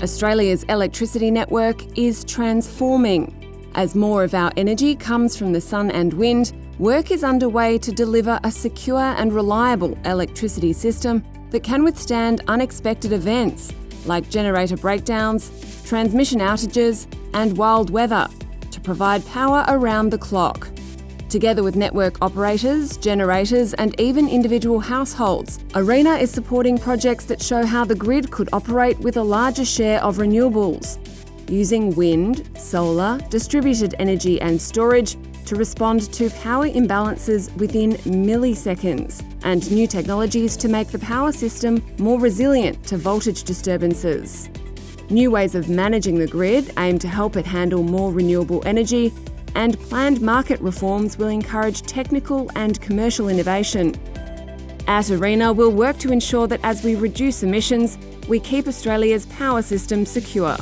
Australia's electricity network is transforming. As more of our energy comes from the sun and wind, work is underway to deliver a secure and reliable electricity system that can withstand unexpected events like generator breakdowns, transmission outages, and wild weather to provide power around the clock. Together with network operators, generators, and even individual households, ARENA is supporting projects that show how the grid could operate with a larger share of renewables, using wind, solar, distributed energy and storage to respond to power imbalances within milliseconds, and new technologies to make the power system more resilient to voltage disturbances. New ways of managing the grid aim to help it handle more renewable energy, and planned market reforms will encourage technical and commercial innovation. At ARENA, we'll work to ensure that as we reduce emissions, we keep Australia's power system secure.